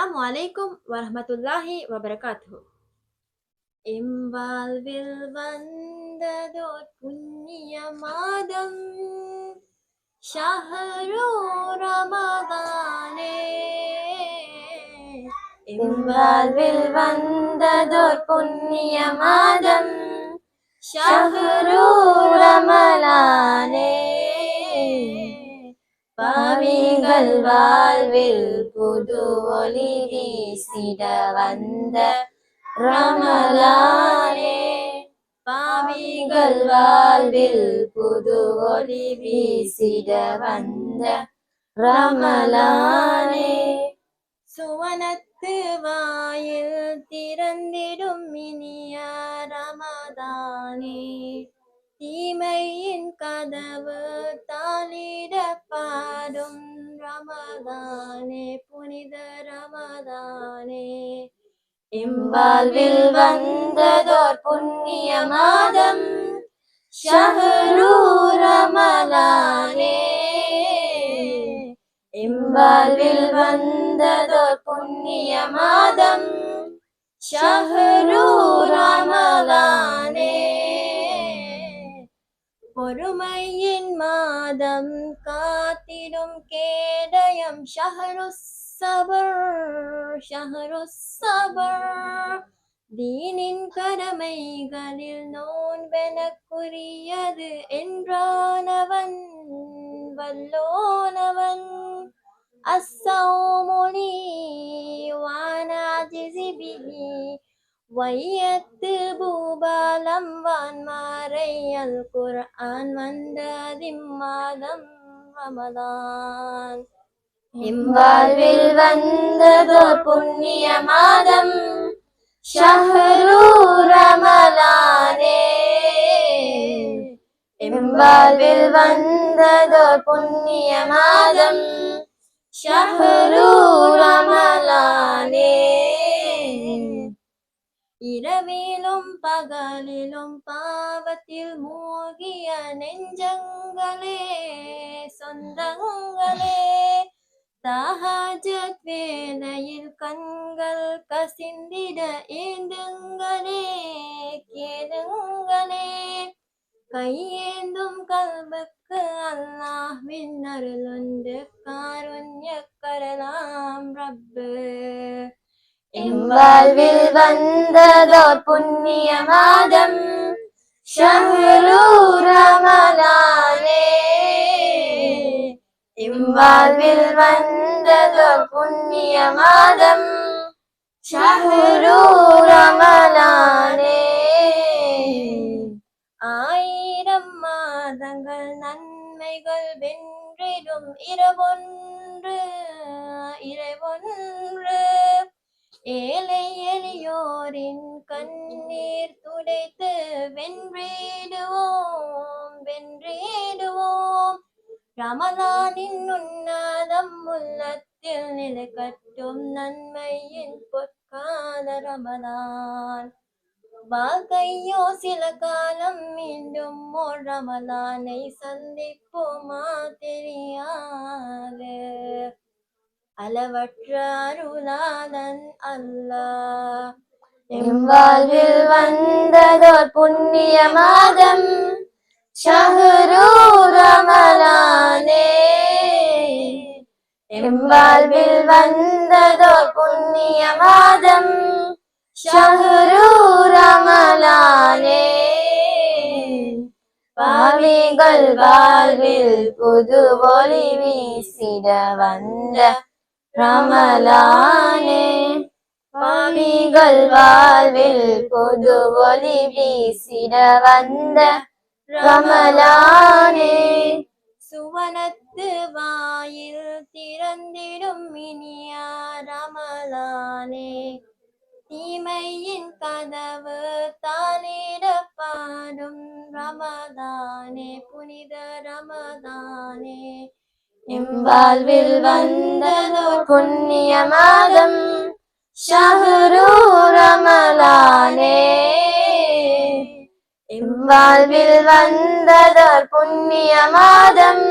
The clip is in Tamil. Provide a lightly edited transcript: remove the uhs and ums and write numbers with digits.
அஸ்ஸலாமு அலைக்கும் வரஹ்மத்துல்லாஹி வபரகாத்துஹு. எம்பாழ்வில் வந்ததோர் புண்ணிய மாதம் ஷஹ்ரு ரமதானே. எம்பாழ்வில் வந்ததோர் புண்ணிய மாதம் ஷஹ்ரு ரமலானே. பாவிகள் வாழ்வில் புது ஒளி வீசிட வந்த ரமலானே. பாவிகள் வாழ்வில் புது ஒளி வீசிட வந்த ரமலானே. சுவனத்து வாயில் திறந்திடும் இனிய ரமதானே. தீமையின் கதவு தாளிடப்படும் ரமதானே, புனித ரமதானே. எம்பாழ்வில் வந்ததோர் புண்ணிய மாதம் ஷஹ்ரு ரமலானே. எம்பாழ்வில் வந்ததோர் புண்ணிய மாதம் ஷஹ்ரு ரமலானே. பொறுமையின் மாதம் காத்திடும் கேடயம் ஷஹ்ரு ஸபர், ஷஹ்ரு ஸபர். தீனின் கடமைகளில் நோன்பெனக்குரியது என்றானவன் வல்லோனவன். அஸ்ஸௌமுனி வானா ஜிசிபிஹி வையத்து பூபாலம் வான்மாரை அல் குர்ஆன் வந்ததிம் மாதம் ரமதான். எம்பாழ்வில் வந்ததோர் புண்ணிய மாதம் ஷஹ்ரு ரமலானே. எம்பாழ்வில் வந்ததோர் புண்ணிய மாதம் ஷஹ்ரு ரமலானே. இரவிலும் பகலிலும் பாவத்தில் மூழ்கிய நெஞ்சங்களே சொந்தங்களே. தஹஜ்ஜத் வேளையில் கண்கள் கசிந்திட ஏந்துங்களே கேளுங்களே. கையேந்தும் கல்புக்கு அல்லாஹ்வின் அருளுண்டு காருண்ய கடலாம் ரப்பு. எம்பாழ்வில் வந்ததோர் புண்ணிய மாதம் ஷஹ்ரு ரமலானே. எம்பாழ்வில் வந்ததோர் புண்ணிய மாதம் ஷஹ்ரு ரமலானே. ஆயிரம் மாதங்கள் நன்மைகள் வென்றிடும் இரவொன்று, இரவொன்று. ஏழை எளியோரின் கண்ணீர் துடைத்து வென்றிடுவோம், வென்றிடுவோம். ரமலானின் உன்னதம் உள்ளத்தில் நிலைக்கட்டும் நன்மையின் பொற்கால ரமலான். வாழ்க்கையோ சில காலம், மீண்டும் ஓர் ரமலானை சந்திப்போமா தெரியாது. அளவற்ற அருளாளன் அல்லாஹ். எம்பாழ்வில் வந்ததோர் புண்ணிய மாதம் ஷஹ்ரு ரமலானே. எம்பாழ்வில் வந்ததோர் புண்ணிய மாதம் ஷஹ்ரு ரமலானே. பாவிகள் வாழ்வில் புது ஒளி வீசிட வந்த ரமலானே. பாவிகள் வாழ்வில் புது ஒளி வீசிட வந்த ரமலானே. சுவனத்து வாயில் திறந்திடும் இனிய ரமலானே. தீமையின் கதவு தாளிடப்படும் ரமதானே, புனித ரமதானே. எம்பாழ்வில் வந்ததோர் புண்ணிய மாதம் ஷஹ்ரு ரமலானே. எம்பாழ்வில் வந்ததோர் புண்ணிய மாதம்